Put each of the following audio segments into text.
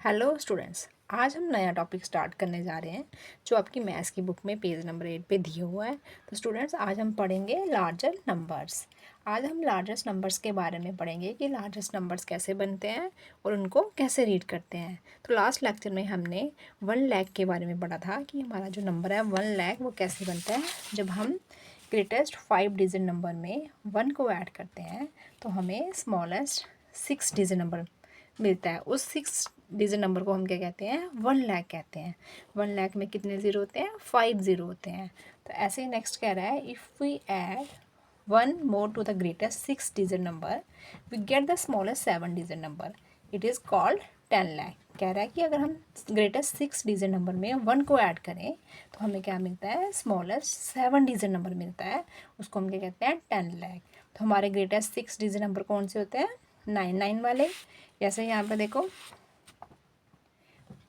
Hello students, आज हम नया टॉपिक स्टार्ट करने जा रहे हैं जो आपकी मैथ्स की बुक में पेज नंबर 8 पे दिया हुआ है। तो स्टूडेंट्स, आज हम पढ़ेंगे लार्जर नंबर्स। आज हम लार्जेस्ट नंबर्स के बारे में पढ़ेंगे कि लार्जेस्ट नंबर्स कैसे बनते हैं और उनको कैसे रीड करते हैं। तो लास्ट लेक्चर में हमने 1 लाख के बारे में पढ़ा था कि हमारा जो नंबर है 1 लाख वो कैसे बनता है। जब हम ग्रेटेस्ट 5 डिजिट नंबर में 1 को ऐड करते हैं तो हमें स्मॉलेस्ट 6 डिजिट नंबर मिलता है। उस 6 डिजिट नंबर को हम क्या कहते हैं? 1 लाख कहते हैं। 1 लाख में कितने ज़ीरो होते हैं? 5 ज़ीरो होते हैं। तो ऐसे ही नेक्स्ट कह रहा है, if we add 1 more to the greatest 6 digit number we get the smallest 7 digit number, it is called 10 lakh. कह रहा है कि अगर हम ग्रेटेस्ट 6 डिजिट नंबर में 1 को ऐड करें तो हमें क्या मिलता है? स्मॉलेस्ट 7 डिजिट नंबर मिलता है, उसको हम क्या कहते हैं? 10 लाख। तो हमारे ग्रेटेस्ट 6 डिजिट नंबर कौन से होते हैं? 99 वाले। जैसे यहाँ पे देखो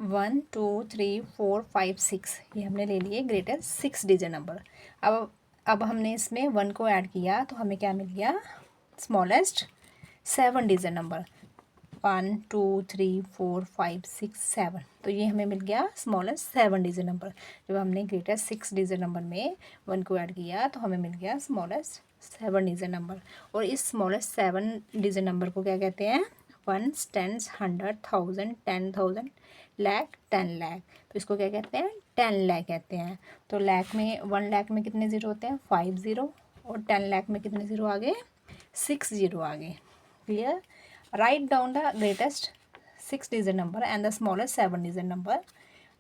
1 2 3 4 5 6, ये हमने ले लिए ग्रेटेस्ट 6 डिजिट नंबर। अब हमने इसमें 1 को ऐड किया तो हमें क्या मिल गया? Smallest 7 digit number. 1 2 3 4 5 6 7, तो ये हमें मिल गया स्मॉलेस्ट 7 डिजिट नंबर। जब हमने ग्रेटेस्ट 6 डिजिट नंबर में 1 को ऐड किया तो हमें मिल गया स्मॉलेस्ट 7 डिजिट नंबर। और इस स्मॉलेस्ट 7 डिजिट नंबर को क्या कहते हैं? 1 10 100 1000 10,000 लाख 10 लाख। तो इसको क्या कहते हैं? 10 लाख कहते हैं। तो लाख में 1 लाख में कितने ज़ीरो होते हैं? 5 ज़ीरो। और 10 लाख में कितने ज़ीरो आ गए? 6 ज़ीरो आ गए। Clear? Write down the greatest 6 digit number and the smallest 7 digit number.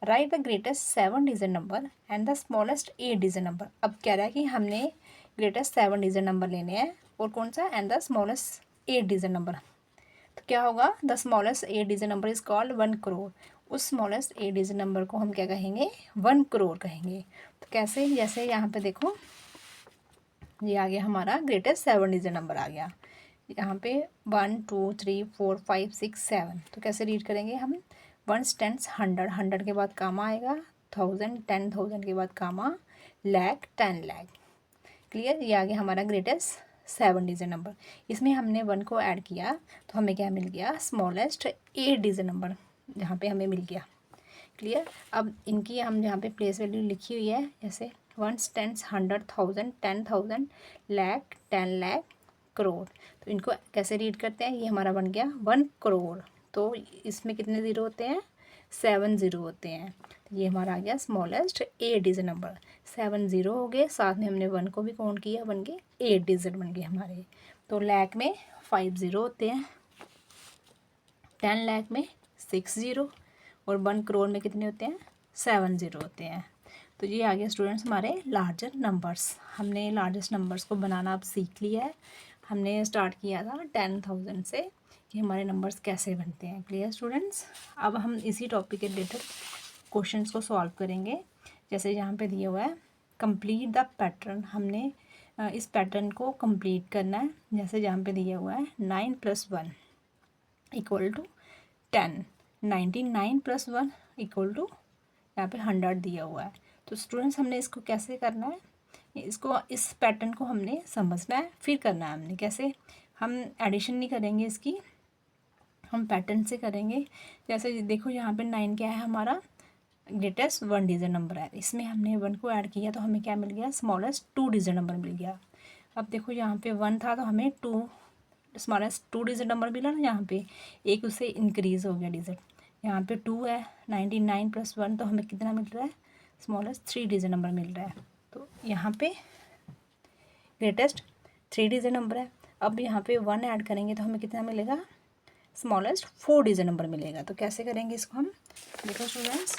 Write the greatest 7 digit number and the smallest 8 digit number. अब कह रहा है कि हमने greatest 7 digit number लेने हैं और कौन सा? and the smallest 8 digit number. तो क्या होगा? the smallest 8 digit number is called 1 crore. उस smallest 8 digit number को हम क्या कहेंगे? 1 crore कहेंगे। तो कैसे? जैसे यहाँ पे देखो, ये आ गया हमारा ग्रेटेस्ट 7 डिजिट नंबर आ गया। यहाँ पे 1 2 3 4 5 6 7, तो कैसे रीड करेंगे हम? 1 10 100, 100 के बाद कामा आएगा, 1000 10,000 के बाद कामा, लाख 10 लाख। क्लियर? ये आ गया हमारा ग्रेटेस्ट 7 डिजिट नंबर। इसमें हमने 1 को ऐड किया तो हमें क्या मिल गया? स्मॉलेस्ट 8 डिजिट नंबर जहाँ पे हमें मिल गया। क्लियर? अब इनकी हम जहाँ पे प्लेस वैल्यू लिखी हुई है, जैसे 1 10 100 1000 10,000 लाख 10 लाख करोड़, तो इनको कैसे रीड करते हैं? ये हमारा बन गया 1 करोड़। तो इसमें कितने ज़ीरो होते हैं? 7 ज़ीरो होते हैं। तो ये हमारा आ गया स्मॉलेस्ट 8 डिजिट नंबर। 7 ज़ीरो हो गए, साथ में हमने 1 को भी काउंट किया, बन गए 8 डिजिट बन गए हमारे। तो लाख में 5 ज़ीरो होते हैं, 10 लाख में 6 ज़ीरो, और 1 करोड़ में कितने होते हैं? 7 ज़ीरो होते हैं। तो ये आ गया स्टूडेंट्स हमारे लार्जर नंबर्स। हमने लार्जेस्ट नंबर्स को बनाना अब सीख लिया है। हमने स्टार्ट किया था 10,000 से कि हमारे नंबर्स कैसे बनते हैं। Clear students? अब हम इसी टॉपिक के रिलेटेड क्वेश्चंस को सॉल्व करेंगे। जैसे यहाँ पे दिया हुआ है, कंप्लीट द पैटर्न। हमने इस पैटर्न को कंप्लीट करना है। जैसे यहाँ पे दिया हुआ है 9 + 1 इक्वल टू 10, 99 + 1 इक्वल टू, यहाँ पे 100 दिया हुआ है। तो स्टूडेंट्स, हमने इसको कैसे करना है? इसको, इस पैटर्न को हमने समझना है, फिर करना है हमने कैसे। हम एडिशन नहीं करेंगे इसकी, हम पैटर्न से करेंगे। जैसे देखो यहाँ पे 9 क्या है? हमारा ग्रेटेस्ट 1 डिजिट नंबर है। इसमें हमने 1 को ऐड किया तो हमें क्या मिल गया? स्मॉलेस्ट 2 डिजिट नंबर मिल गया। अब देखो यहाँ पे 1 था तो हमें 2 स्मॉलेस्ट 2 डिजिट नंबर मिला ना, यहाँ पे एक उससे इंक्रीज़ हो गया डिजिट। यहाँ पे 2 है, 99 + 1, तो हमें कितना मिल रहा है? स्मॉलेस्ट 3 डिजिट नंबर मिल रहा है। तो यहाँ पे ग्रेटेस्ट 3 डिजिट नंबर है। अब यहाँ पे 1 ऐड करेंगे तो हमें कितना मिलेगा? स्मॉलेस्ट 4 डिजिट नंबर मिलेगा। तो कैसे करेंगे इसको हम? देखो स्टूडेंट्स,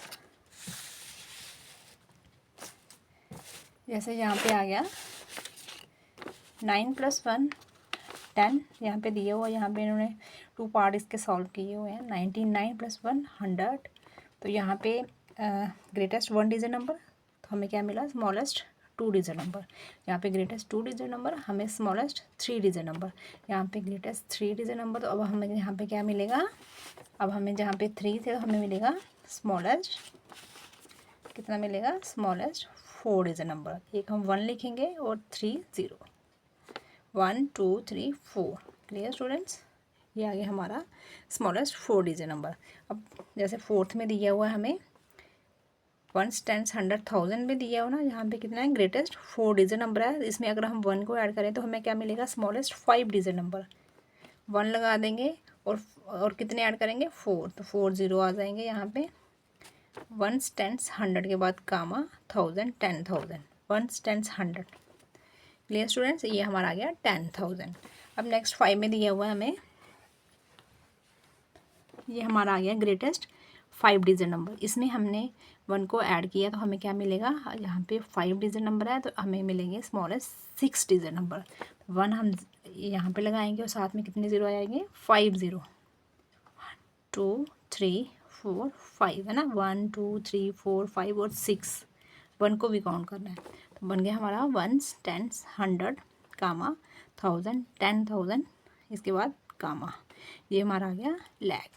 जैसे यहाँ पे आ गया 9 + 1 10, यहाँ पे दिया हुआ, यहाँ पे इन्होंने 2 पार्ट इसके सॉल्व किए हुए हैं। 99 + 1 100, तो यहाँ पे ग्रेटेस्ट 1 डिजिट नंबर, तो हमें क्या मिला? Smallest 2 digit number. यहाँ पे ग्रेटेस्ट 2 डिजिट नंबर, हमें स्मॉलेस्ट 3 डिजिट नंबर। यहाँ पे ग्रेटेस्ट 3 डिजिट नंबर, तो अब हमें यहाँ पे क्या मिलेगा? अब हमें जहाँ पे 3 थे तो हमें मिलेगा स्मॉलेस्ट, कितना मिलेगा? Smallest 4 digit number. एक हम 1 लिखेंगे और 3 0, 1 2 3 4। Clear students? ये आ गया हमारा स्मॉलेस्ट 4 डिजिट नंबर। अब जैसे फोर्थ में दिया हुआ है हमें 1, 10, 100, 1000 में दिया हुआ ना, यहाँ पे कितना है ग्रेटेस्ट 4 डिजिट नंबर है। इसमें अगर हम 1 को ऐड करें तो हमें क्या मिलेगा स्मॉलेस्ट 5 डिजिट नंबर। 1 लगा देंगे और कितने ऐड करेंगे 4, तो 4 0 आ जाएंगे यहाँ पे। 1, 10, 100 के बाद कामा 1000, 10,000, 1, 10, 100। क्लियर स्टूडेंट्स, ये हमारा आ गया 10,000। अब नेक्स्ट 5 में दिया हुआ है हमें, ये हमारा आ गया ग्रेटेस्ट 5 डिजिट नंबर। इसमें हमने 1 को ऐड किया तो हमें क्या मिलेगा, यहाँ पे 5 डिजिट नंबर है तो हमें मिलेंगे स्मॉलेस्ट 6 डिजिट नंबर। 1 हम यहाँ पे लगाएंगे और साथ में कितने ज़ीरो आएंगे 5 0, 2 3 4 5 है ना, 1 2 3 4 5 और 6, 1 को भी काउंट करना है। तो बन गया हमारा 1, 10, 100 कामा 1000, 10,000, इसके बाद कामा, ये हमारा आ गया लैख।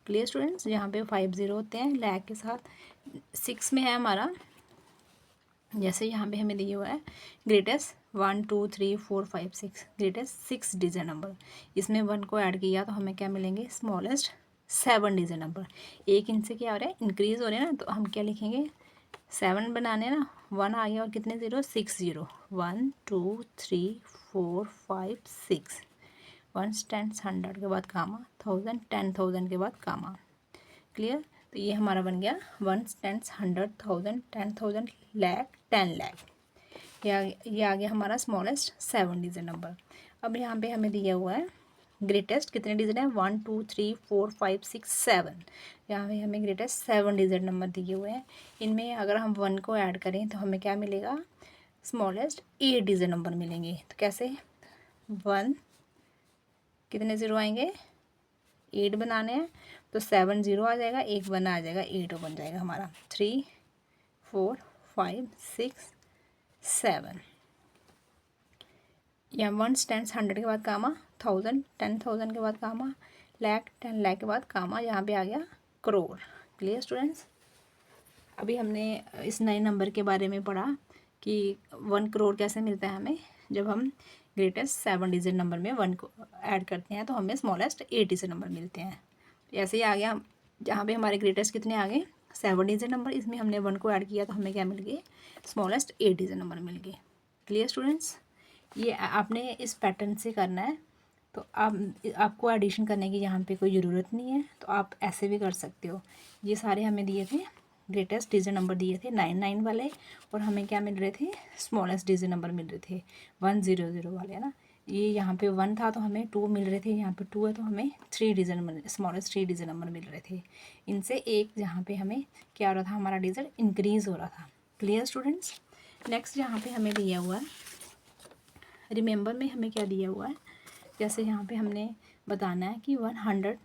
क्लियर स्टूडेंट्स, यहाँ पे 5 0 होते हैं लैख के साथ। 6 में है हमारा, जैसे यहाँ पे हमें दिया हुआ है ग्रेटेस्ट 1 2 3 4 5 6, ग्रेटेस्ट 6 डिजिट नंबर। इसमें 1 को ऐड किया तो हमें क्या मिलेंगे स्मॉलेस्ट 7 डिजिट नंबर। एक इनसे क्या हो रहा है इंक्रीज हो रहे हैं ना, तो हम क्या लिखेंगे 7 बनाने ना, 1 आ गया और कितने ज़ीरो 6 0, 1 2 3 4 5 6, 1 10 100 के बाद कामा 1000, 10,000 के बाद कामा। क्लियर, तो ये हमारा बन गया 1 10 100 1000 10,000 लैख 10 लैख। ये आ गया हमारा स्मॉलेस्ट 7 डिजिट नंबर। अब यहाँ पे हमें दिया हुआ है ग्रेटेस्ट कितने डिजिट हैं 1 2 3 4 5 6 7। यहाँ पे हमें ग्रेटेस्ट 7 डिजिट नंबर दिए हुए हैं। इनमें अगर हम 1 को ऐड करें तो हमें क्या मिलेगा स्मॉलेस्ट 8 डिजिट नंबर मिलेंगे। तो कैसे 1 कितने ज़ीरो आएंगे 8 बनाने हैं, तो 7 0 आ जाएगा, 1 1 आ जाएगा, 8 बन जाएगा हमारा 3 4 5 6 7। या 1 10 100 के बाद कामा 1000, 10,000 के बाद कामा लैख, 10 लाख के बाद कामा, यहाँ पे आ गया करोड़। क्लियर स्टूडेंट्स, अभी हमने इस नए नंबर के बारे में पढ़ा कि 1 करोड़ कैसे मिलता है हमें, जब हम ग्रेटेस्ट 7 डिजिट नंबर में 1 को ऐड करते हैं तो हमें स्मॉलेस्ट 8 डिजिट नंबर मिलते हैं। ऐसे ही आ गया, जहाँ पे हमारे ग्रेटेस्ट कितने आ गए 7 डिजिट नंबर, इसमें हमने 1 को ऐड किया तो हमें क्या मिल गए स्मॉलेस्ट 8 डिजिट नंबर मिल गए। क्लियर स्टूडेंट्स, ये आपने इस पैटर्न से करना है, तो आपको एडिशन करने की यहाँ पे कोई ज़रूरत नहीं है, तो आप ऐसे भी कर सकते हो। ये सारे हमें दिए थे ग्रेटेस्ट डिजिट नंबर दिए थे 99 वाले, और हमें क्या मिल रहे थे स्मॉलेस्ट डिजिट नंबर मिल रहे थे 100 वाले, है ना। ये यहाँ पे 1 था तो हमें 2 मिल रहे थे, यहाँ पे 2 है तो हमें 3 digit number smallest 3 digit number मिल रहे थे। इनसे एक यहाँ पे हमें क्या हो रहा था हमारा डिजिट इंक्रीज़ हो रहा था। क्लियर स्टूडेंट्स, नेक्स्ट यहाँ पे हमें दिया हुआ है रिमेंबर में हमें क्या दिया हुआ है, जैसे यहाँ पे हमने बताना है कि 100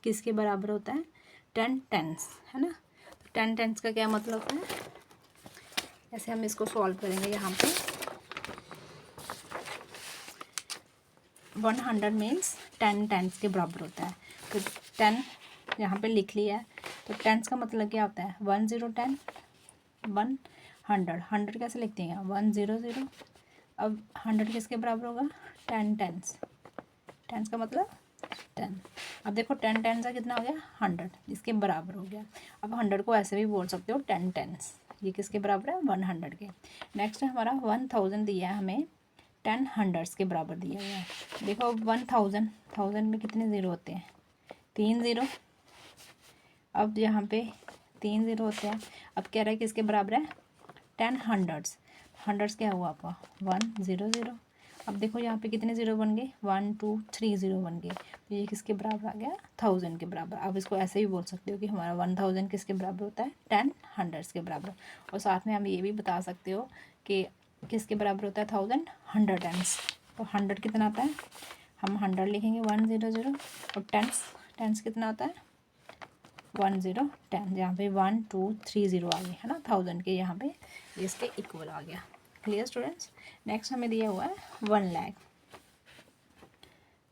किसके बराबर होता है 10 टेंस, है ना। तो 10 टेंस का क्या मतलब है, ऐसे हम इसको सॉल्व करेंगे। यहाँ पे 100 मीन्स 10 टेंस के बराबर होता है, तो 10 यहाँ पे लिख लिया है। तो टेंस का मतलब क्या होता है 1 0 10 100, 100 कैसे लिखते हैं 1 0 0। अब 100 किसके बराबर होगा 10 टेंस, टेंस का मतलब 10। अब देखो 10 टेंस का कितना हो गया 100, इसके बराबर हो गया। अब 100 को ऐसे भी बोल सकते हो 10 टेंस, ये किसके बराबर है 100 के। नेक्स्ट हमारा 1000 दिया है हमें 10 हंड्रेड्स के बराबर दिया हुआ है। देखो 1000 में कितने ज़ीरो होते हैं 3 ज़ीरो। अब यहाँ पे 3 ज़ीरो होते हैं, अब कह रहा है किसके बराबर है 10 हंड्रेड्स। हंड्रेड्स क्या हुआ आपका 1 0 0। अब देखो यहाँ पे कितने ज़ीरो बन गए 1 2 3 ज़ीरो बन गए, तो ये किसके बराबर आ गया 1000 के बराबर। अब इसको ऐसे भी बोल सकते हो कि हमारा 1000 किसके बराबर होता है 10 हंड्रेड्स के बराबर। और साथ में हम ये भी बता सकते हो कि किसके बराबर होता है 1000 100 टेंस। तो 100 कितना आता है, हम 100 लिखेंगे 1 0 0, और टेंस कितना होता है 1 0 10, जहाँ पे 1 2 3 0 आ गए, है ना 1000 के यहाँ पे इसके इक्वल आ गया। क्लियर स्टूडेंट्स, नेक्स्ट हमें दिया हुआ है 1 लाख।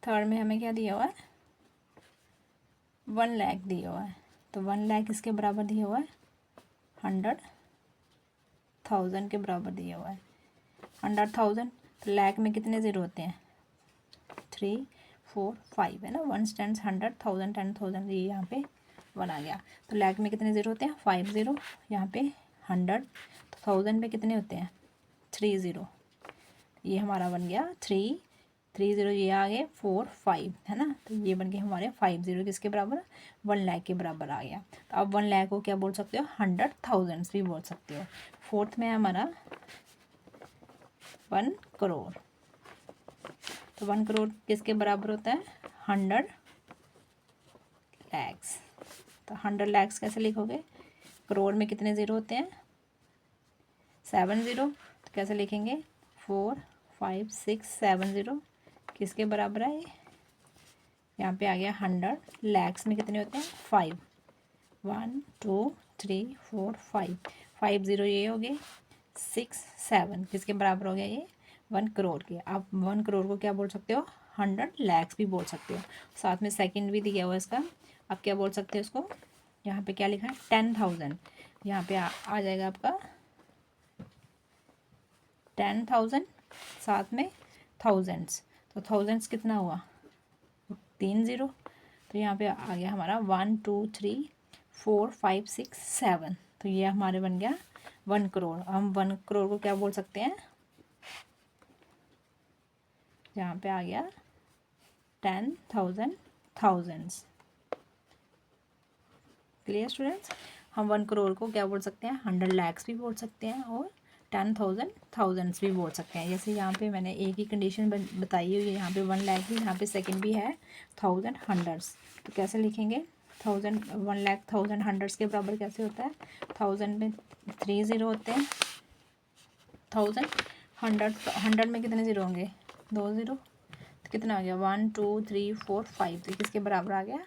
थर्ड में हमें क्या दिया हुआ है 1 लाख दिया हुआ है, तो 1 लाख इसके बराबर दिया हुआ है 100,000 के बराबर दिया हुआ है 100,000। तो लाख में कितने ज़ीरो होते हैं 3 4 5 है ना, 1 टेंस 100, 1000 10,000, ये यहाँ पे 1 आ गया। तो लैख में कितने ज़ीरो होते हैं? 5 ज़ीरो। यहाँ पे 100, तो 1000 में कितने होते हैं? 3 ज़ीरो। ये हमारा बन गया 3 ज़ीरो, ये आ गए 4 5 है ना, तो ये बन गए हमारे 5 ज़ीरो, किसके बराबर? 1 लाख के बराबर आ गया। तो अब 1 लाख को क्या बोल सकते हो? 100,000 भी बोल सकते हो। फोर्थ में है हमारा 1 करोड़। तो 1 करोड़ किसके बराबर होता है? 100 लैक्स। तो 100 लैक्स कैसे लिखोगे? करोड़ में कितने ज़ीरो होते हैं? 7 ज़ीरो। तो कैसे लिखेंगे? 4 5 6 7 ज़ीरो, किसके बराबर है? यहाँ पे आ गया 100 लैक्स में कितने होते हैं? 5। 1 2 3 4 5, 5 ज़ीरो ये हो गए, 6 7, किसके बराबर हो गया? ये 1 करोड़ के। आप 1 करोड़ को क्या बोल सकते हो? 100 लैक्स भी बोल सकते हो। साथ में सेकंड भी दिया हुआ है इसका, आप क्या बोल सकते हो इसको? यहाँ पे क्या लिखा है? 10,000। यहाँ पे आ जाएगा आपका 10,000, साथ में थाउजेंड्स। तो थाउजेंड्स कितना हुआ? 3 ज़ीरो। तो यहाँ पे आ गया हमारा 1 2 3 4 5 6 7। तो ये हमारे बन गया 1 करोड़। हम 1 करोड़ को क्या बोल सकते हैं? यहाँ पे आ गया 10,000 थाउजेंड्स। Clear students? हम 1 करोड़ को क्या बोल सकते हैं? 100 लैक्स भी बोल सकते हैं और 10,000 थाउजेंड्स भी बोल सकते हैं। जैसे यहाँ पे मैंने एक ही कंडीशन बताई हुई है, यहाँ पे 1 लाख भी, यहाँ पे सेकंड भी है, 1000 हंड्रेड्स। तो कैसे लिखेंगे? 1000 1 लाख 1000 हंड्रेड्स के बराबर कैसे होता है? 1000 में 3 ज़ीरो होते हैं, 1000 100 में कितने ज़ीरो होंगे? 2 ज़ीरो। तो कितना आ गया? 1 2 3 4 5, तो किसके बराबर आ गया?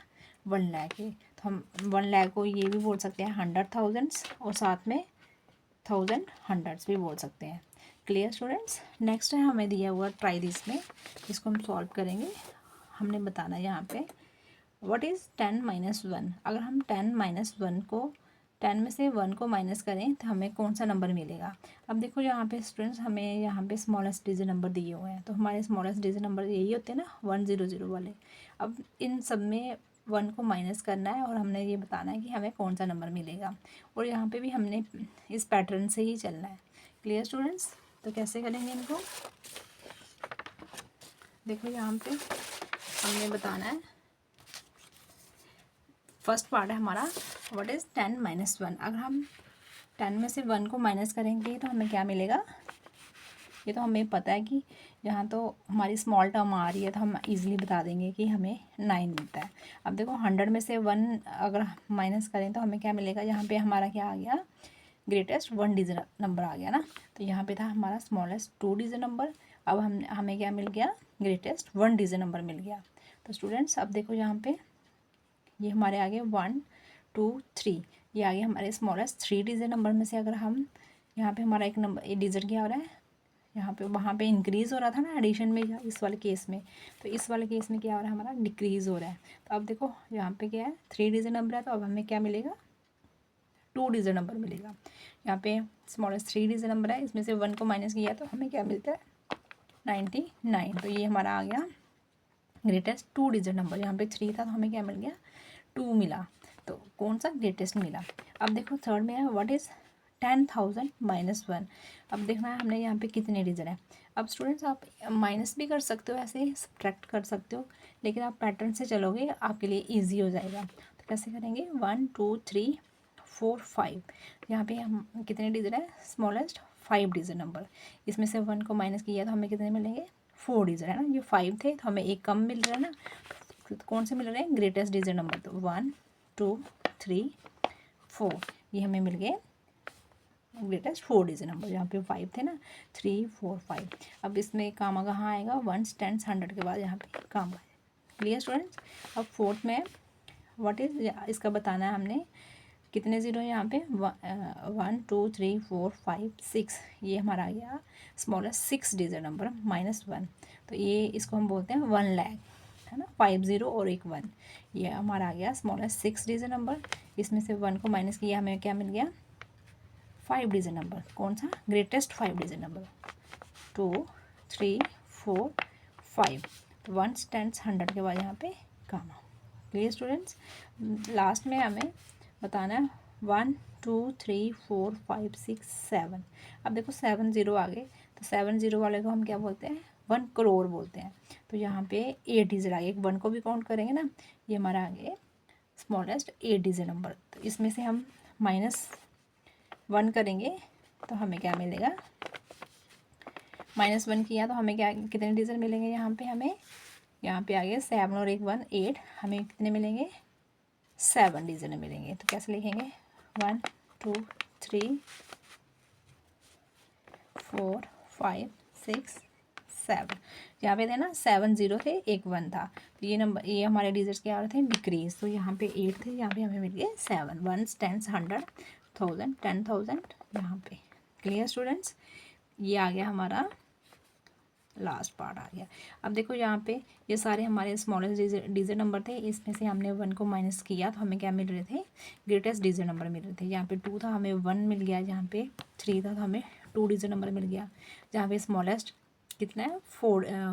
1 लाख के। तो हम 1 लाख को ये भी बोल सकते हैं 100,000 और साथ में 1000 हंड्रेड्स भी बोल सकते हैं। Clear students? नेक्स्ट है हमें दिया हुआ ट्राई दिस में, इसको हम सॉल्व करेंगे। हमने बताना है यहाँ पे व्हाट इज़ 10 - 1। अगर हम 10 - 1 को 10 में से 1 को माइनस करें तो हमें कौन सा नंबर मिलेगा? अब देखो यहाँ पे स्टूडेंट्स, हमें यहाँ पे स्मॉलेस्ट डिजिट नंबर दिए हुए हैं, तो हमारे स्मॉलेस्ट डिजिट नंबर यही होते हैं ना, 100 वाले। अब इन सब में 1 को माइनस करना है और हमने ये बताना है कि हमें कौन सा नंबर मिलेगा, और यहाँ पे भी हमने इस पैटर्न से ही चलना है। Clear students? तो कैसे करेंगे इनको? देखो यहाँ पे हमने बताना है, फर्स्ट पार्ट है हमारा व्हाट इज़ 10 - 1। अगर हम 10 में से 1 को माइनस करेंगे तो हमें क्या मिलेगा? ये तो हमें पता है कि यहाँ तो हमारी स्मॉल टर्म आ रही है, तो हम इजीली बता देंगे कि हमें 9 मिलता है। अब देखो 100 में से 1 अगर माइनस करें तो हमें क्या मिलेगा? यहाँ पे हमारा क्या आ गया? ग्रेटेस्ट 1 डिजिट नंबर आ गया ना। तो यहाँ पे था हमारा स्मॉलेस्ट 2 डिजिट नंबर, अब हमें क्या मिल गया? ग्रेटेस्ट 1 डिजिट नंबर मिल गया। तो स्टूडेंट्स अब देखो यहाँ पे ये हमारे आगे 1 2 3, ये आगे हमारे स्मॉलेस्ट 3 डिजिट नंबर में से अगर हम यहाँ पे हमारा एक नंबर एक डिजिट क्या हो रहा है? यहाँ पे वहाँ पे इंक्रीज़ हो रहा था ना एडिशन में, इस वाले केस में, तो इस वाले केस में क्या हो रहा है? हमारा डिक्रीज़ हो रहा है। तो अब देखो यहाँ पे क्या है? 3 डिजिट नंबर है, तो अब हमें क्या मिलेगा? 2 डिजिट नंबर मिलेगा। यहाँ पे स्मॉलेस्ट 3 डिजिट नंबर है, इसमें से 1 को माइनस किया तो हमें क्या मिलता है? 99। तो ये हमारा आ गया ग्रेटेस्ट 2 डिजिट नंबर। यहाँ पे 3 था तो हमें क्या मिल गया? 2 मिला। तो कौन सा ग्रेटेस्ट मिला? अब देखो थर्ड में है व्हाट इज़ 10,000 - 1। अब देखना है हमने यहाँ पे कितने डिजिट है। अब स्टूडेंट्स आप माइनस भी कर सकते हो, ऐसे सब्ट्रैक्ट कर सकते हो, लेकिन आप पैटर्न से चलोगे आपके लिए ईजी हो जाएगा। तो कैसे करेंगे? 1 2 3 4 5, यहाँ पे हम कितने डिजिट है? Smallest 5 digit number. इसमें से 1 को माइनस किया तो हमें कितने मिलेंगे? 4 डिजिट है ना, ये 5 थे तो हमें एक कम मिल रहा है ना, तो कौन से मिल रहे हैं? Greatest digit number. तो 1 2 3 4, ये हमें मिल गए ग्रेटेस्ट 4 डिजिट नंबर। यहाँ पे 5 थे ना, 3 4 5। अब इसमें कामा कहाँ आएगा? 1 10 100 के बाद यहाँ पे कामा आएगा। Clear students? अब फोर्थ में व्हाट इज़, इसका बताना है हमने कितने ज़ीरो है यहाँ पे? 1 2 3 4 5 6, ये हमारा आ गया स्मॉलेस्ट 6 डिजिट नंबर -1। तो ये इसको हम बोलते हैं 1 लाख, है ना, 5 ज़ीरो और एक 1, ये हमारा आ गया स्मॉलेस्ट 6 डिजिट नंबर। इसमें से 1 को माइनस किया, हमें क्या मिल गया? 5 डिजिट नंबर। कौन सा? Greatest 5 digit number. 2 3 4 5। तो 1 10 100 के बाद यहाँ पे कामा। Clear students. लास्ट में हमें बताना है 1 2 3 4 5 6 7। अब देखो 7 0 आ गए, तो 7 0 वाले को हम क्या बोलते हैं, 1 करोड़ बोलते हैं। तो यहाँ पे 8 डिजिट आ गए, 1 को भी काउंट करेंगे ना, ये हमारा आगे स्मॉलेस्ट 8 डिजिट नंबर। तो इसमें से हम -1 करेंगे तो हमें क्या मिलेगा, -1 किया तो हमें क्या कितने डिजिट मिलेंगे, यहाँ पे आ गए 7 और 1 1 8, हमें कितने मिलेंगे 7 डिजिट मिलेंगे। तो कैसे लिखेंगे 1 2 3 4 5 6 7। यहाँ पे थे ना 7 0 थे, 1 1 था, तो ये हमारे डिजिट्स क्या आ रहे थे, डिक्रीज। तो यहाँ पे 8 थे, यहाँ पे हमें मिल गए 7, 1 10 100 1000 10,000 यहाँ पे। Clear students. ये आ गया हमारा लास्ट पार्ट आ गया। अब देखो यहाँ पे ये सारे हमारे स्मॉलेस्ट डिजिट नंबर थे, इसमें से हमने 1 को माइनस किया तो हमें क्या मिल रहे थे, ग्रेटेस्ट डिजिट नंबर मिल रहे थे। यहाँ पे 2 था हमें 1 मिल गया, यहाँ पे 3 था तो हमें 2 डिजिट नंबर मिल गया। जहाँ पे स्मॉलेस्ट कितना है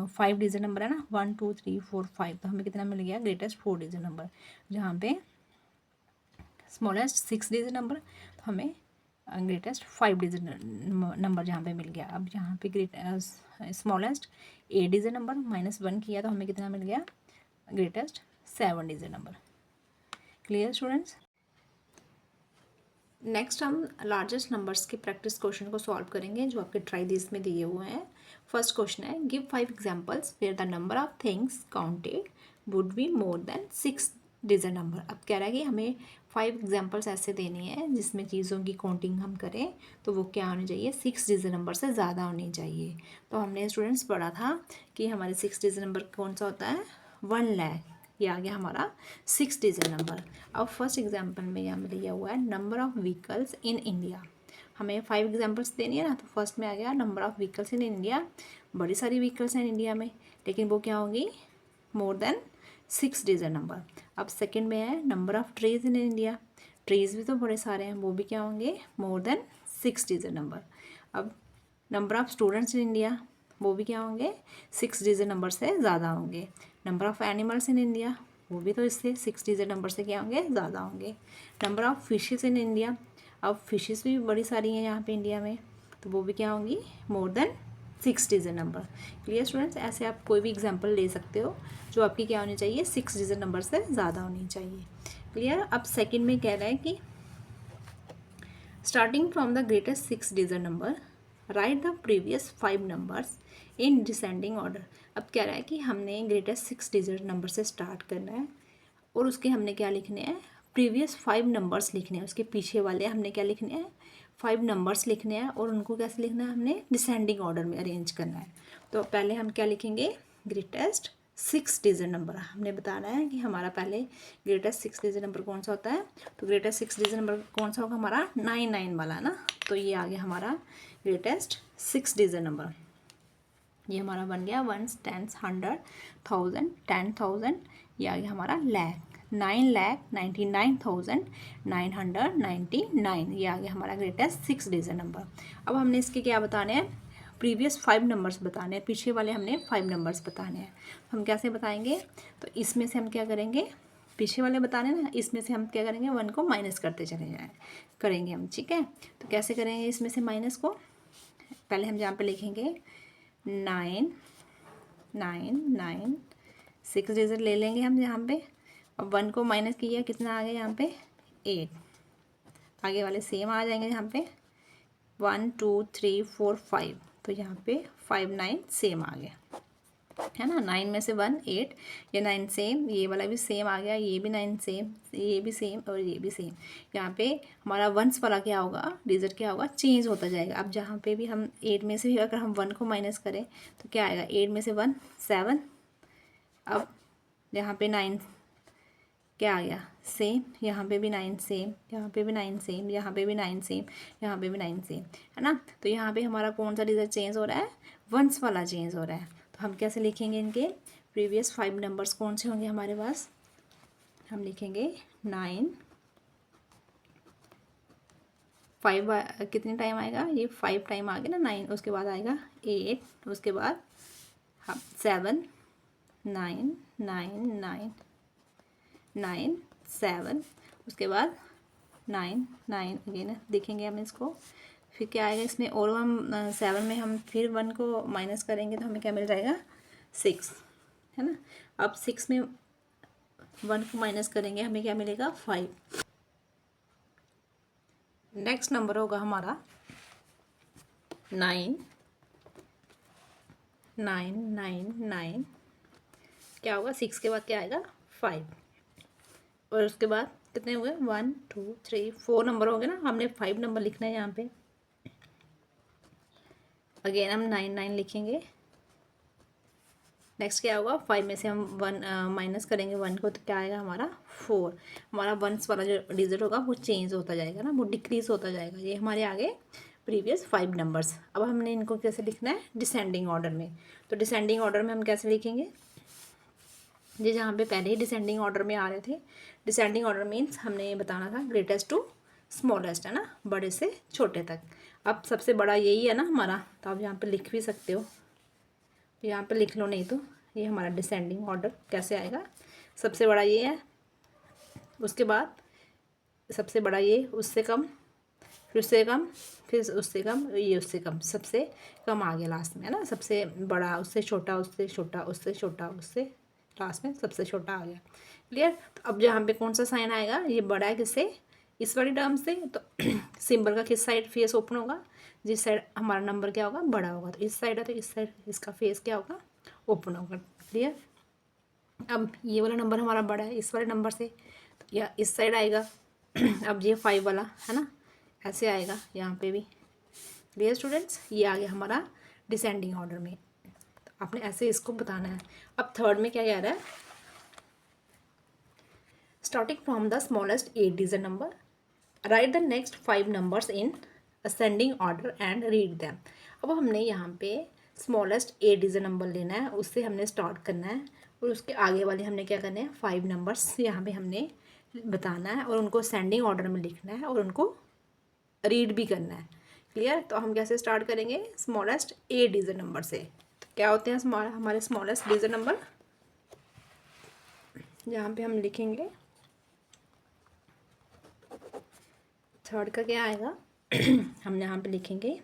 5 डिजिट नंबर है ना, 1 2 3 4 5, तो हमें कितना मिल गया, ग्रेटेस्ट 4 डिजिट नंबर। जहाँ पे स्मॉलेस्ट 6 डिजिट नंबर, तो हमें ग्रेटेस्ट 5 डिजिट नंबर जहाँ पे मिल गया। अब यहाँ पे स्मॉलेस्ट 8 डिजिट नंबर, -1 किया तो हमें कितना मिल गया, greatest 7 digit number. Clear students. Next हम लार्जेस्ट नंबर्स के प्रैक्टिस क्वेश्चन को सॉल्व करेंगे जो आपके ट्राई दिस में दिए हुए हैं। फर्स्ट क्वेश्चन है, give 5 examples where the number of things counted would be more than 6 digit number. अब कह रहा है कि हमें 5 एग्जांपल्स ऐसे देनी है जिसमें चीज़ों की काउंटिंग हम करें तो वो क्या होनी चाहिए, 6 डिजिट नंबर से ज़्यादा होनी चाहिए। तो हमने स्टूडेंट्स पढ़ा था कि हमारे 6 डिजिट नंबर कौन सा होता है, 1 लाख। ये आ गया हमारा 6 डिजिट नंबर। अब फर्स्ट एग्जांपल में यहाँ पे दिया हुआ है number of vehicles in India. हमें 5 एग्जांपल्स देनी है ना, तो फर्स्ट में आ गया number of vehicles in India. बड़ी सारी व्हीकल्स हैं इंडिया में, लेकिन वो क्या होंगी, मोर देन 6 डिजिट नंबर। अब सेकंड में है number of trees in India. Trees भी तो बड़े सारे हैं, वो भी क्या होंगे, मोर देन 6 डिजिट नंबर। अब number of students in India, वो भी क्या होंगे, 6 डिजिट नंबर से ज़्यादा होंगे। Number of animals in India, वो भी तो इससे 6 डिजिट नंबर से क्या होंगे, ज़्यादा होंगे। Number of fishes in India, अब फिशेस भी बड़ी सारी हैं यहाँ पे इंडिया में, तो वो भी क्या होंगी, मोर than 6 digit number. Clear students. ऐसे आप कोई भी एग्जांपल ले सकते हो जो आपकी क्या होनी चाहिए, 6 डिजिट नंबर से ज़्यादा होनी चाहिए। क्लियर। अब सेकेंड में कह रहा है कि starting from the greatest 6 digit number right the previous 5 numbers in descending order. अब कह रहा है कि हमने ग्रेटेस्ट 6 डिजिट नंबर से स्टार्ट करना है और उसके हमने क्या लिखने हैं, प्रीवियस 5 नंबर्स लिखने हैं। उसके पीछे वाले हमने क्या लिखने हैं, 5 नंबर्स लिखने हैं और उनको कैसे लिखना है, हमने डिसेंडिंग ऑर्डर में अरेंज करना है। तो पहले हम क्या लिखेंगे, ग्रेटेस्ट 6 डिजिट नंबर। हमने बताना है कि हमारा पहले ग्रेटेस्ट 6 डिजिट नंबर कौन सा होता है, तो ग्रेटेस्ट 6 डिजिट नंबर कौन सा होगा, हमारा 99 वाला ना। तो ये आ गया हमारा ग्रेटेस्ट 6 डिजिट नंबर। ये हमारा बन गया 1 10 100 1000 10,000। ये आ गया हमारा लैख, 9,99,999। ये आ गया हमारा ग्रेटेस्ट 6 डिजिट नंबर। अब हमने इसके क्या बताने हैं, प्रीवियस 5 नंबर्स बताने हैं, पीछे वाले हमने 5 नंबर्स बताने हैं। हम कैसे बताएंगे, तो इसमें से हम क्या करेंगे, पीछे वाले बताने ना, इसमें से हम क्या करेंगे, 1 को माइनस करते चले करेंगे हम। ठीक है, तो कैसे करेंगे इसमें से माइनस को, पहले हम यहाँ पे लिखेंगे 9 9 9 6 डिजिट ले लेंगे हम यहाँ पे। अब 1 को माइनस किया, कितना आ गया यहाँ पे, 8। आगे वाले सेम आ जाएंगे यहाँ पे, 1 2 3 4 5, तो यहाँ पे 5 9 सेम आ गया, है ना। 9 में से 1 8, ये 9 सेम, ये वाला भी सेम आ गया, ये भी 9 सेम, ये भी सेम और ये भी सेम। यहाँ पे हमारा वंस वाला क्या होगा, डिजिट क्या होगा, चेंज होता जाएगा। अब जहाँ पे भी हम 8 में से भी अगर हम 1 को माइनस करें तो क्या आएगा, 8 में से 1 7। अब यहाँ पे 9 क्या आ गया, सेम, यहाँ पे भी 9 सेम, यहाँ पे भी 9 सेम, यहाँ पे भी 9 सेम, यहाँ पे भी 9 सेम, है ना। तो यहाँ पे हमारा कौन सा डिजिट चेंज हो रहा है, वंस वाला चेंज हो रहा है। तो हम कैसे लिखेंगे, इनके प्रीवियस 5 नंबर्स कौन से होंगे हमारे पास, हम लिखेंगे 9 5 कितने टाइम आएगा, ये 5 टाइम आ गया ना 9, उसके बाद आएगा 8, उसके बाद 7, 9 9 9 9 7, उसके बाद 9 9 अगेन देखेंगे हम इसको। फिर क्या आएगा इसमें, और हम 7 में हम फिर 1 को माइनस करेंगे तो हमें क्या मिल जाएगा 6, है ना। अब 6 में 1 को माइनस करेंगे हमें क्या मिलेगा 5। नेक्स्ट नंबर होगा हमारा 9 9 9 9, क्या होगा 6 के बाद क्या आएगा 5, और उसके बाद कितने हुए 1 2 3 4 नंबर हो गए ना, हमने 5 नंबर लिखना है यहाँ पे। अगेन हम 9 9 लिखेंगे। नेक्स्ट क्या होगा 5 में से हम 1 माइनस करेंगे 1 को, तो क्या आएगा हमारा 4। हमारा वंस वाला जो डिजिट होगा वो चेंज होता जाएगा ना, वो डिक्रीज होता जाएगा। ये हमारे आगे प्रीवियस 5 नंबर्स। अब हमने इनको कैसे लिखना है डिसेंडिंग ऑर्डर में। तो डिसेंडिंग ऑर्डर में हम कैसे लिखेंगे, ये जहाँ पे पहले ही डिसेंडिंग ऑर्डर में आ रहे थे। डिसेंडिंग ऑर्डर मीन्स हमने ये बताना था ग्रेटेस्ट टू स्मॉलेस्ट, है ना, बड़े से छोटे तक। अब सबसे बड़ा यही है ना हमारा, तो आप यहाँ पे लिख भी सकते हो, यहाँ पे लिख लो, नहीं तो ये हमारा डिसेंडिंग ऑर्डर कैसे आएगा, सबसे बड़ा ये है, उसके बाद सबसे बड़ा ये, उससे कम, फिर उससे कम, फिर उससे कम, ये उससे कम, सबसे कम आ गया लास्ट में, है ना। सबसे बड़ा, उससे छोटा, उससे छोटा, उससे छोटा, उससे लास्ट में सबसे छोटा आ गया। क्लियर। तो अब यहाँ पे कौन सा साइन आएगा, ये बड़ा है किससे, इस वाली टर्म से, तो सिंबल का किस साइड फेस ओपन होगा, जिस साइड हमारा नंबर क्या होगा बड़ा होगा, तो इस साइड है तो इस साइड इसका फेस क्या होगा ओपन होगा। क्लियर। अब ये वाला नंबर हमारा बड़ा है इस वाले नंबर से, तो या इस साइड आएगा। अब ये 5 वाला है ना, ऐसे आएगा यहाँ पे भी। क्लियर स्टूडेंट्स, ये आ गया हमारा डिसेंडिंग ऑर्डर में। तो आपने ऐसे इसको बताना है। अब थर्ड में क्या कह रहा है, starting from the smallest 8 digit number, right the next 5 numbers in ascending order and read them. अब हमने यहाँ पे स्मॉलेस्ट 8 डिजिट नंबर लेना है, उससे हमने स्टार्ट करना है, और उसके आगे वाले हमने क्या करना है 5 नंबर्स यहाँ पे हमने बताना है, और उनको असेंडिंग ऑर्डर में लिखना है, और उनको रीड भी करना है। क्लियर। तो हम कैसे स्टार्ट करेंगे, स्मॉलेस्ट 8 डिजिट नंबर से। तो क्या होते हैं हमारे स्मॉलेस्ट डिजिट नंबर, यहाँ पे हम लिखेंगे थर्ड का क्या आएगा, हम यहाँ पे लिखेंगे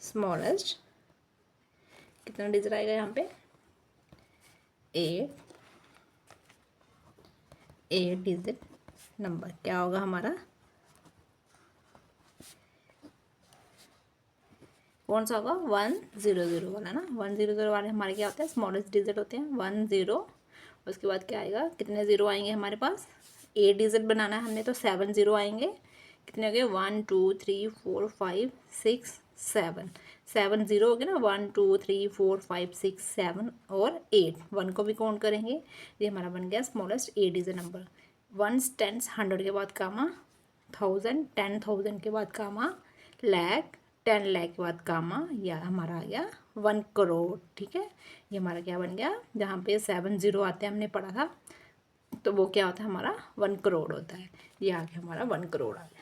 स्मॉलेस्ट, कितना डिजिट आएगा यहाँ पे 8 डिजिट नंबर, क्या होगा हमारा, कौन सा होगा 100 वाला ना। 100 वाले हमारे क्या होते हैं स्मॉलेस्ट डिजिट होते हैं 10। उसके बाद क्या आएगा, कितने ज़ीरो आएंगे हमारे पास, 8 डिजिट बनाना है हमने तो 7 ज़ीरो आएंगे। कितने हो गए 1 2 3 4 5 6 7, 7 ज़ीरो हो गए ना, 1 2 3 4 5 6 7 और 8, 1 को भी काउंट करेंगे। ये हमारा बन गया स्मॉलेस्ट 8 डिजिट नंबर। 1 10 100 के बाद कामा, 1000 10,000 के बाद कामा, लाख 10 लाख के बाद कामा, या हमारा आ गया 1 करोड़। ठीक है, ये हमारा क्या बन गया, जहाँ पे 7 ज़ीरो आते हैं हमने पढ़ा था, तो वो क्या होता है हमारा 1 करोड़ होता है। ये आ गया हमारा 1 करोड़ आ गया।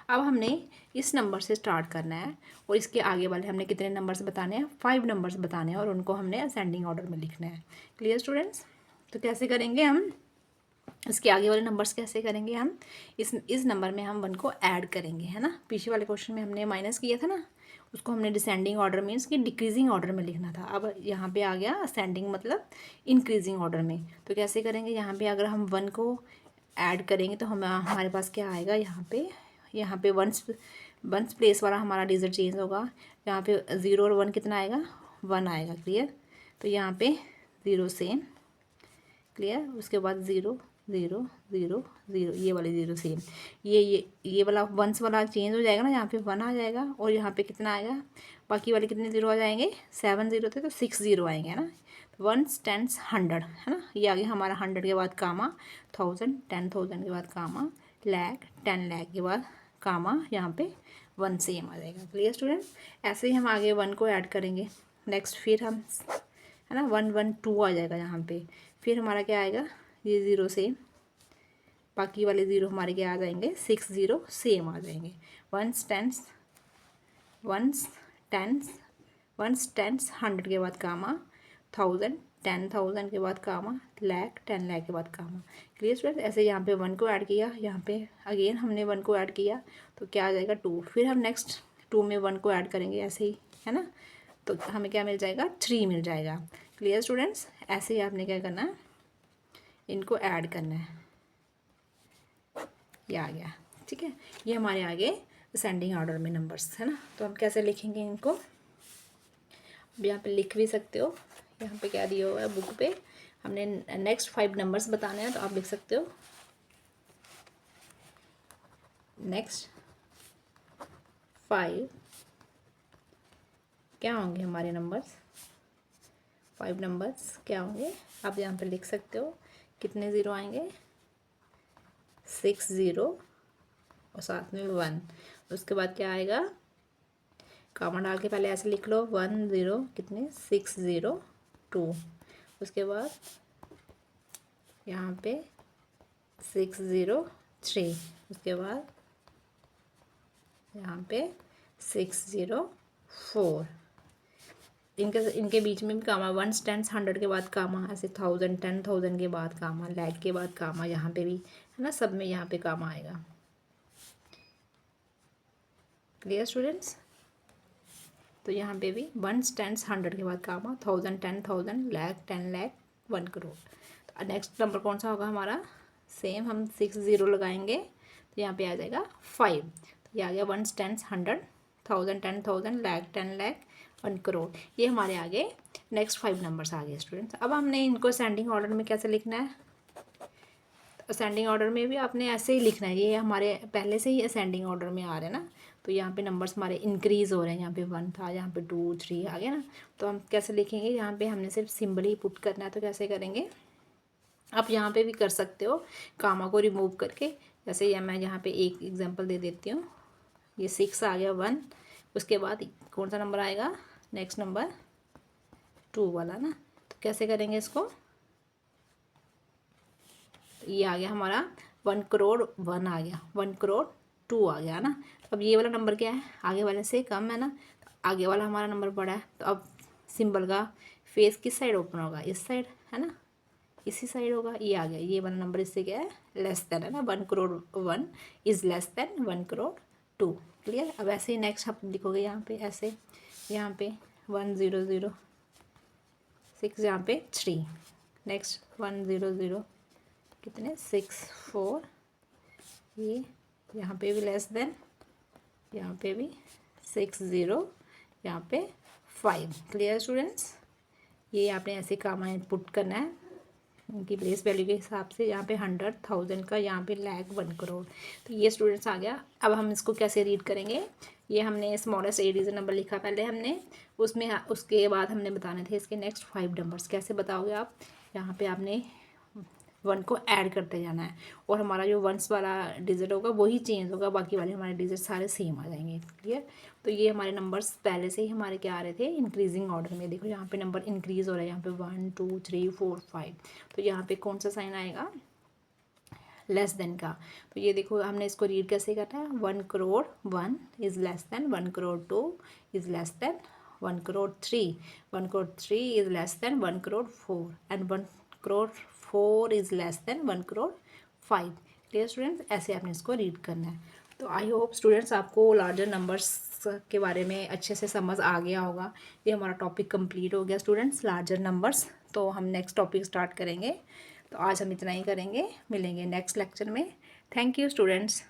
अब हमने इस नंबर से स्टार्ट करना है, और इसके आगे वाले हमने कितने नंबर्स बताने हैं 5 नंबर्स बताने हैं, और उनको हमने असेंडिंग ऑर्डर में लिखना है। Clear students. तो कैसे करेंगे हम, इसके आगे वाले नंबर्स कैसे करेंगे हम, इस नंबर में हम 1 को ऐड करेंगे, है ना। पीछे वाले क्वेश्चन में हमने माइनस किया था ना, उसको हमने डिसेंडिंग ऑर्डर मीन्स कि डिक्रीजिंग ऑर्डर में लिखना था। अब यहाँ पे आ गया असेंडिंग मतलब इंक्रीजिंग ऑर्डर में। तो कैसे करेंगे, यहाँ पे अगर हम 1 को ऐड करेंगे तो हमारे पास क्या आएगा, यहाँ पे वंस प्लेस वाला हमारा डिजिट चेंज होगा। यहाँ पे 0 और 1 कितना आएगा 1 आएगा। क्लियर। तो यहाँ पे 0 सेम। क्लियर। उसके बाद 0 0 0 0, ये वाले 0 सेम, ये वाला वंस वाला चेंज हो जाएगा ना, यहाँ पे 1 आ जाएगा, और यहाँ पे कितना आएगा, बाकी वाले कितने 0 आ जाएंगे, 7 ज़ीरो थे तो 6 ज़ीरो आएंगे, है ना। 1 10 100, है ना। ये आ गया हमारा 100 के बाद कामा, 1000 10,000 के बाद कामा, लाख 10 लाख के बाद कामा, यहाँ पे 1 सेम आ जाएगा। Clear student. ऐसे ही हम आगे 1 को ऐड करेंगे। नेक्स्ट फिर हम, है ना, 1 1 2 आ जाएगा यहाँ पे। फिर हमारा क्या आएगा, ये 0 सेम, बाकी वाले 0 हमारे क्या आ जाएंगे 6 ज़ीरो सेम आ जाएंगे। 1 10 वंस टेंस 100 के बाद कामा, 1000 10,000 के बाद कामा, लाख 10 लाख के बाद कामा। Clear student. ऐसे यहाँ पे 1 को ऐड किया, यहाँ पे अगेन हमने 1 को ऐड किया तो क्या आ जाएगा 2, फिर हम नेक्स्ट 2 में 1 को ऐड करेंगे ऐसे ही, है ना, तो हमें क्या मिल जाएगा 3 मिल जाएगा। Clear students. ऐसे ही आपने क्या करना है, इनको ऐड करना है। ये आ गया, ठीक है। ये हमारे आगे असेंडिंग ऑर्डर में नंबर्स है ना, तो हम कैसे लिखेंगे इनको, अब यहाँ पे लिख भी सकते हो, यहाँ पे क्या दिया हुआ है बुक पे, हमने नेक्स्ट 5 नंबर्स बताने हैं तो आप लिख सकते हो नेक्स्ट 5 क्या होंगे हमारे नंबर्स, 5 नंबर्स क्या होंगे आप यहाँ पे लिख सकते हो। कितने ज़ीरो आएंगे, 6 ज़ीरो और साथ में 1, उसके बाद क्या आएगा, कामा डाल के पहले ऐसे लिख लो 1 0 कितने 6 0 2, उसके बाद यहाँ पे 6 0 3, उसके बाद यहाँ पे 6 0 4, इनके बीच में भी कामा, 1 10 100 के बाद कामा, ऐसे 1000 10,000 के बाद कामा, लाख के बाद कामा, यहाँ पे भी है ना, सब में यहाँ पे कामा आएगा। Clear students. तो यहाँ पे भी 1 10 100 के बाद कामा, 1000 10,000 लाख 10 लाख 1 करोड़। तो नेक्स्ट नंबर कौन सा होगा हमारा, सेम हम 6 ज़ीरो लगाएंगे तो यहाँ पे आ जाएगा 5, तो ये आ गया 1 10 100 1000 10,000 लाख 10 लाख 1 करोड़। ये हमारे आगे नेक्स्ट 5 नंबर्स आ गए स्टूडेंट्स। अब हमने इनको असेंडिंग ऑर्डर में कैसे लिखना है, असेंडिंग ऑर्डर में भी आपने ऐसे ही लिखना है, ये हमारे पहले से ही असेंडिंग ऑर्डर में आ रहे हैं ना, तो यहाँ पे नंबर्स हमारे इंक्रीज़ हो रहे हैं, यहाँ पे 1 था, यहाँ पे 2 3 आ गया ना, तो हम कैसे लिखेंगे, यहाँ पे हमने सिर्फ सिंबल ही पुट करना है, तो कैसे करेंगे, आप यहाँ पे भी कर सकते हो कामा को रिमूव करके, जैसे ये मैं यहाँ पे एक एग्जांपल दे देती हूँ, ये 6 आ गया 1, उसके बाद कौन सा नंबर आएगा, नेक्स्ट नंबर 2 वाला ना, तो कैसे करेंगे इसको, ये आ गया हमारा 1 करोड़ 1 आ गया, 1 करोड़ 2 आ गया ना। तो अब ये वाला नंबर क्या है, आगे वाले से कम है ना, तो आगे वाला हमारा नंबर बड़ा है, तो अब सिंबल का फेस किस साइड ओपन होगा, इस साइड है ना, इसी साइड होगा, ये आ गया, ये वाला नंबर इससे क्या है लेस देन है ना, 1 crore 1 is less than 1 crore 2। Clear. अब ऐसे ही नेक्स्ट आप लिखोगे यहाँ पे ऐसे, यहाँ पे 1 0 0 6, यहाँ पे 3, नेक्स्ट 1 0 0 कितने 6 4, ये यहाँ पे भी लेस देन, यहाँ पे भी 6 0, यहाँ पे 5। Clear students. ये आपने ऐसे कामा पुट करना है उनकी प्लेस वैल्यू के हिसाब से, यहाँ पे 100 1000 का, यहाँ पे लाख 1 करोड़। तो ये स्टूडेंट्स आ गया। अब हम इसको कैसे रीड करेंगे, ये हमने स्मॉलेस्ट 8 डिजिट नंबर लिखा पहले हमने, उसमें उसके बाद हमने बताने थे इसके नेक्स्ट 5 नंबर्स। कैसे बताओगे आप, यहाँ पे आपने 1 को ऐड करते जाना है, और हमारा जो वंस वाला डिजिट होगा वही चेंज होगा, बाकी वाले हमारे डिजिट सारे सेम आ जाएंगे। क्लियर। तो ये हमारे नंबर्स पहले से ही हमारे क्या आ रहे थे, इंक्रीजिंग ऑर्डर में। देखो यहाँ पे नंबर इंक्रीज़ हो रहा है, यहाँ पे 1 2 3 4 5, तो यहाँ पे कौन सा साइन आएगा, लेस देन का। तो ये देखो हमने इसको रीड कैसे करना है, 1 crore 1 is less than 1 crore 2 is less than 1 crore 3, 1 crore 3 is less than 1 crore 4 and 1 crore 4 is less than 1 crore 5। Clear students. ऐसे आपने इसको रीड करना है। तो आई होप स्टूडेंट्स आपको लार्जर नंबर्स के बारे में अच्छे से समझ आ गया होगा। ये हमारा टॉपिक कंप्लीट हो गया स्टूडेंट्स, लार्जर नंबर्स। तो हम नेक्स्ट टॉपिक स्टार्ट करेंगे। तो आज हम इतना ही करेंगे, मिलेंगे नेक्स्ट लेक्चर में। Thank you students.